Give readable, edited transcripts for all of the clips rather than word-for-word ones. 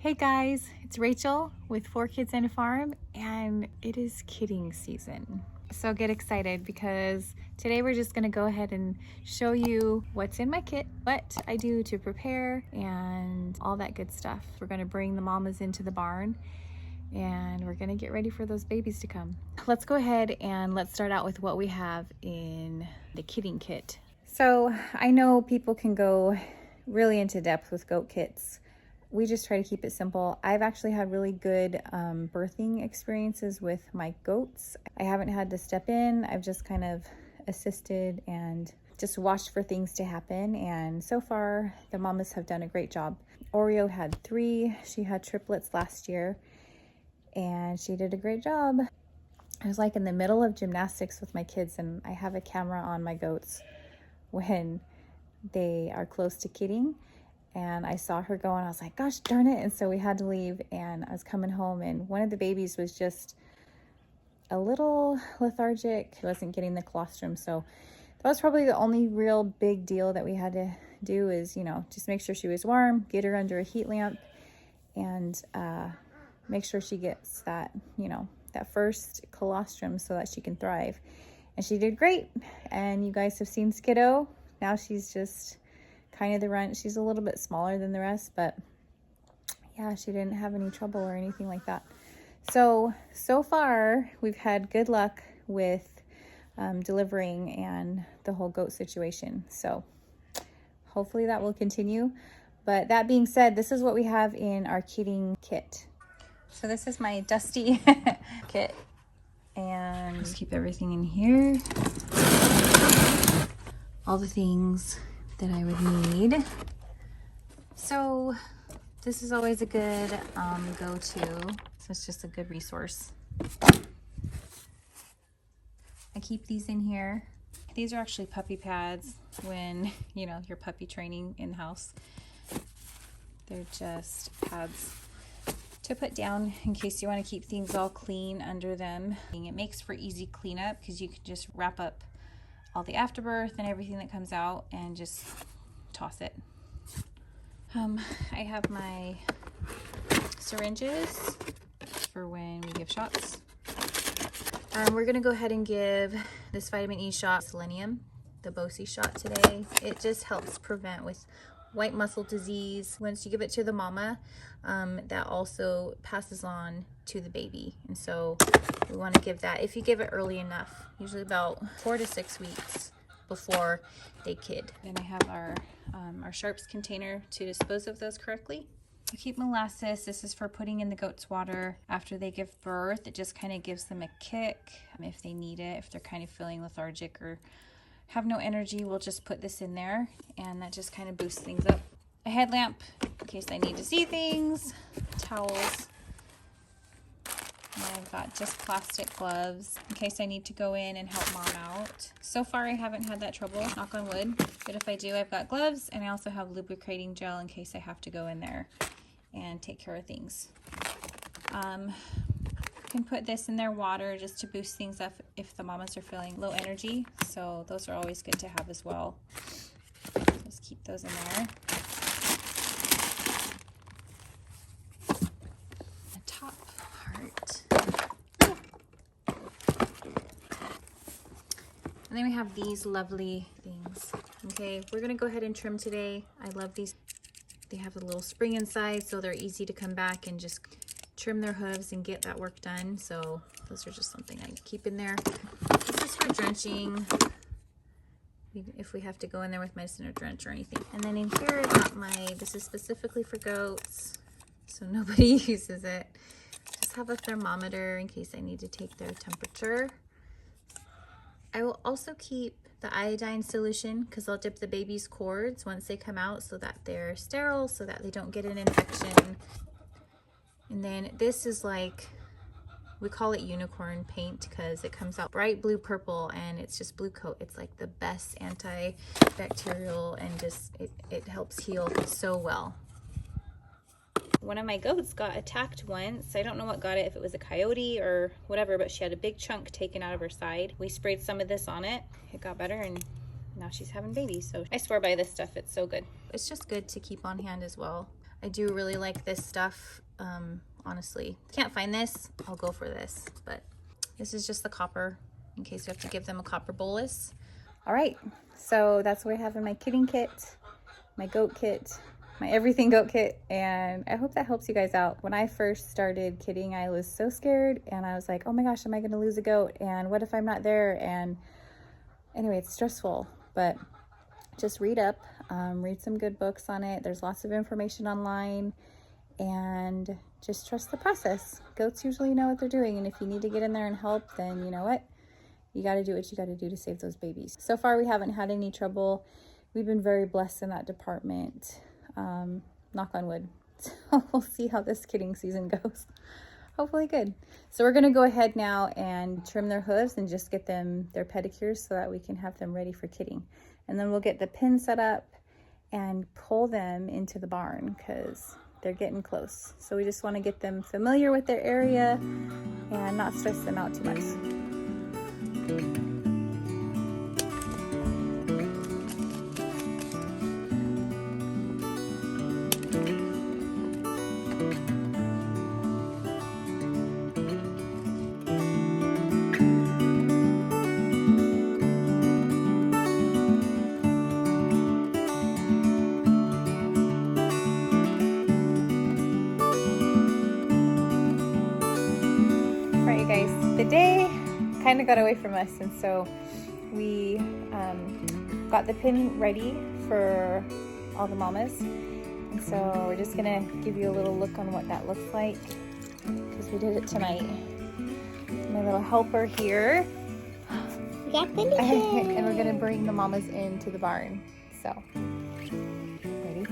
Hey guys, it's Rachel with 4 Kids and a Farm, and it is kidding season. So get excited because today we're just gonna go ahead and show you what's in my kit, what I do to prepare, and all that good stuff. We're gonna bring the mamas into the barn and we're gonna get ready for those babies to come. Let's go ahead and let's start out with what we have in the kidding kit. So I know people can go really into depth with goat kits. We just try to keep it simple. I've actually had really good birthing experiences with my goats. I haven't had to step in. I've just kind of assisted and just watched for things to happen. And so far, the mamas have done a great job. Oreo had 3. She had triplets last year, and she did a great job. I was like in the middle of gymnastics with my kids, and I have a camera on my goats when they are close to kidding. And I saw her go and I was like, gosh darn it. And so we had to leave, and I was coming home and one of the babies was just a little lethargic. He wasn't getting the colostrum. So that was probably the only real big deal that we had to do is, just make sure she was warm, get her under a heat lamp, and make sure she gets that, that first colostrum so that she can thrive. And she did great. And you guys have seen Skiddo. Now she's just kind of the runt. She's a little bit smaller than the rest, but yeah, she didn't have any trouble or anything like that. So far we've had good luck with delivering and the whole goat situation. So hopefully that will continue. But that being said, this is what we have in our kidding kit. So this is my dusty kit, and just keep everything in here. All the things that I would need. So this is always a good go-to. So it's just a good resource. I keep these in here. These are actually puppy pads when, you're puppy training in-house. They're just pads to put down in case you want to keep things all clean under them. It makes for easy cleanup because you can just wrap up all the afterbirth and everything that comes out and just toss it. I have my syringes for when we give shots. We're gonna go ahead and give this vitamin E shot, selenium, the BOSI shot today. It just helps prevent with white muscle disease. Once you give it to the mama, that also passes on to the baby. And so we want to give that if you give it early enough, usually about 4 to 6 weeks before they kid. Then I have our sharps container to dispose of those correctly. I keep molasses. This is for putting in the goat's water after they give birth. It just kind of gives them a kick if they need it, if they're kind of feeling lethargic or have no energy. We'll just put this in there, and that just kind of boosts things up. A headlamp in case I need to see things, towels. And I've got just plastic gloves in case I need to go in and help mom out. So far I haven't had that trouble, knock on wood. But if I do, I've got gloves, and I also have lubricating gel in case I have to go in there and take care of things. Can put this in their water just to boost things up if the mamas are feeling low energy. So those are always good to have as well. Just keep those in there. The top part. And then we have these lovely things. Okay, we're gonna go ahead and trim today. I love these. They have a little spring inside, so they're easy to come back and just trim their hooves and get that work done. So those are just something I keep in there. This is for drenching, if we have to go in there with medicine or drench or anything. And then in here I got this is specifically for goats, so nobody uses it. Just have a thermometer in case I need to take their temperature. I will also keep the iodine solution because I'll dip the baby's cords once they come out so that they're sterile, so that they don't get an infection. And then this is like, we call it unicorn paint because it comes out bright blue purple, and it's just blue coat. It's like the best antibacterial, and just it helps heal so well. One of my goats got attacked once. I don't know what got it, if it was a coyote or whatever, but she had a big chunk taken out of her side. We sprayed some of this on it. It got better, and now she's having babies. So I swear by this stuff. It's so good. It's just good to keep on hand as well. I do really like this stuff. Honestly, can't find this, I'll go for this, but this is just the copper in case you have to give them a copper bolus. All right, so that's what I have in my kidding kit, my goat kit, my everything goat kit, and I hope that helps you guys out. When I first started kidding, I was so scared, and I was like, oh my gosh, am I gonna lose a goat? And what if I'm not there? And anyway, it's stressful, but just read up, read some good books on it. There's lots of information online, and just trust the process. Goats usually know what they're doing, and if you need to get in there and help, then you know what? You got to do what you got to do to save those babies. So far, we haven't had any trouble. We've been very blessed in that department. Knock on wood. So we'll see how this kidding season goes. Hopefully good. So we're going to go ahead now and trim their hooves and just get them their pedicures so that we can have them ready for kidding. And then we'll get the pen set up and pull them into the barn because they're getting close. So we just want to get them familiar with their area and not stress them out too much. The day kind of got away from us, and so we got the pin ready for all the mamas, and so we're just gonna give you a little look on what that looks like because we did it tonight. My little helper here, and we're gonna bring the mamas into the barn. So ready?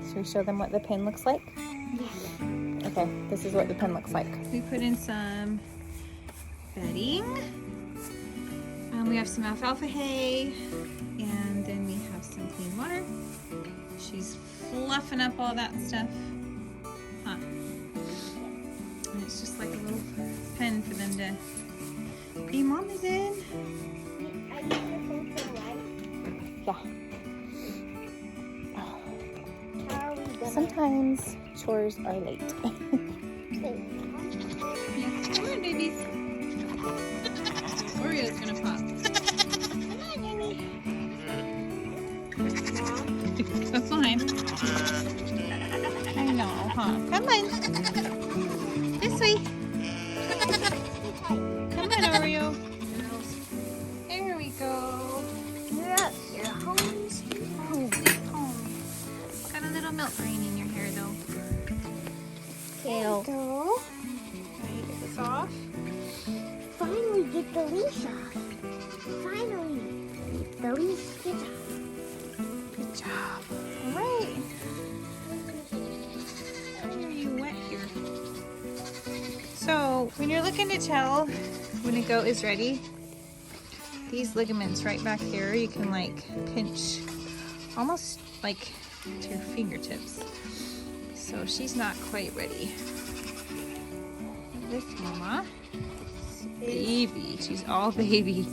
Should we show them what the pin looks like? Yeah. Okay, this is what the pin looks like. We put in some bedding. We have some alfalfa hay, and then we have some clean water. She's fluffing up all that stuff. Huh. And it's just like a little pen for them to be mamas in. Are you going to Yeah. How are we gonna... Sometimes chores are late. Yeah. Come on, babies. Oreo's gonna pop. Come on, Amy. That's fine. I know, huh? Come on. This way. Come on, Oreo. There we go. Look, your home's home. Got a little milk rain in your hair, though. Kale. Go. Get this off. Finally get the leash off. Finally. The leash gets off. Good job. All right. Are you wet here? So when you're looking to tell when a goat is ready, these ligaments right back here, you can like pinch almost like to your fingertips. So she's not quite ready. This mama, baby, she's all baby.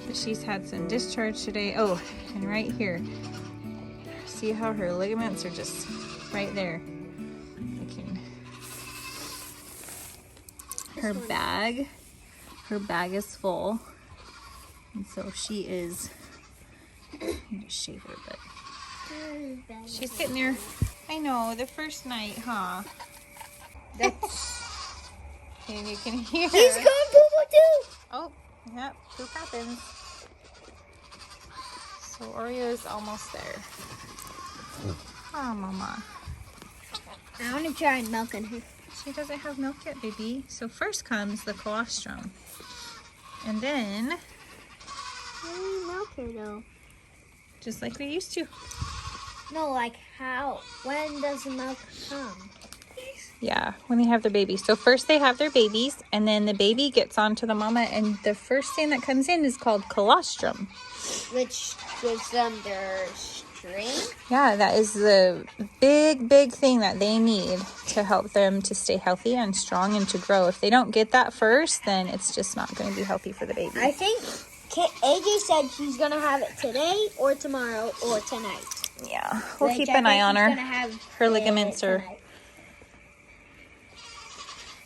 But she's had some discharge today. Oh, and right here, see how her ligaments are just right there. Her bag is full, and so she is. I'm gonna shave her, but she's getting there. I know, the first night, huh? And you can hear. She's going poo-poo too. Oh, yep, poop happens. So Oreo's almost there. Oh, mama. I want to try milking her. She doesn't have milk yet, baby. So first comes the colostrum. And then, How do we milk her though? just like we used to. No, like how? When does the milk come? Yeah, when they have their babies. So first they have their babies, and then the baby gets onto the mama, and the first thing that comes in is called colostrum. Which gives them their strength. Yeah, that is the big thing that they need to help them to stay healthy and strong and to grow. If they don't get that first, then it's just not going to be healthy for the baby. I think AJ said she's gonna have it today or tomorrow or tonight. Yeah, we'll keep an eye on her. Her ligaments are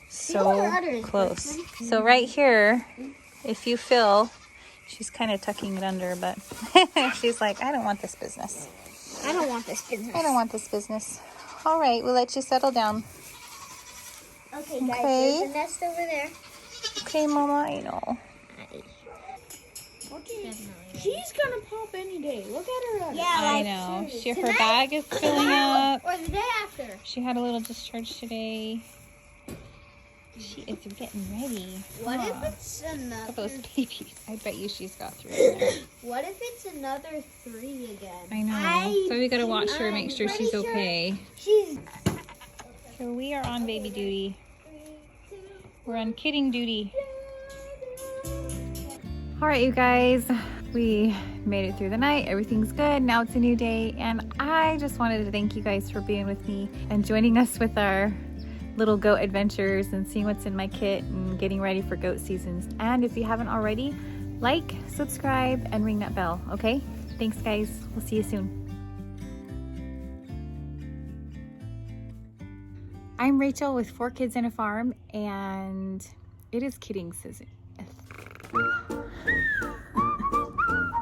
so close. So right here, if you feel, she's kind of tucking it under, but she's like, I don't want this business. I don't want this business. I don't want this business. All right, we'll let you settle down. Okay, guys, there's a nest over there. Okay, Mama, I know. Okay. She's gonna pop any day. Look at her. Yeah, I know. Her bag is filling up. Or the day after. She had a little discharge today. She is getting ready. What if it's another? Look at those babies. I bet you she's got 3 in there. What if it's another 3 again? I know. So we gotta watch her, make sure she's pretty sure okay. She's. So we are on baby duty. We're on kidding duty. All right, you guys. We made it through the night. Everything's good. Now it's a new day. And I just wanted to thank you guys for being with me and joining us with our little goat adventures and seeing what's in my kit and getting ready for goat seasons. And if you haven't already, like, subscribe, and ring that bell, okay? Thanks, guys. We'll see you soon. I'm Rachel with 4 kids and a farm, and it is kidding season.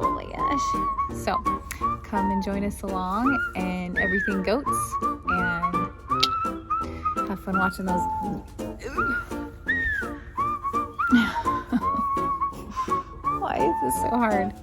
Oh my gosh. So, come and join us along and everything goats, and have fun watching those. Why is this so hard?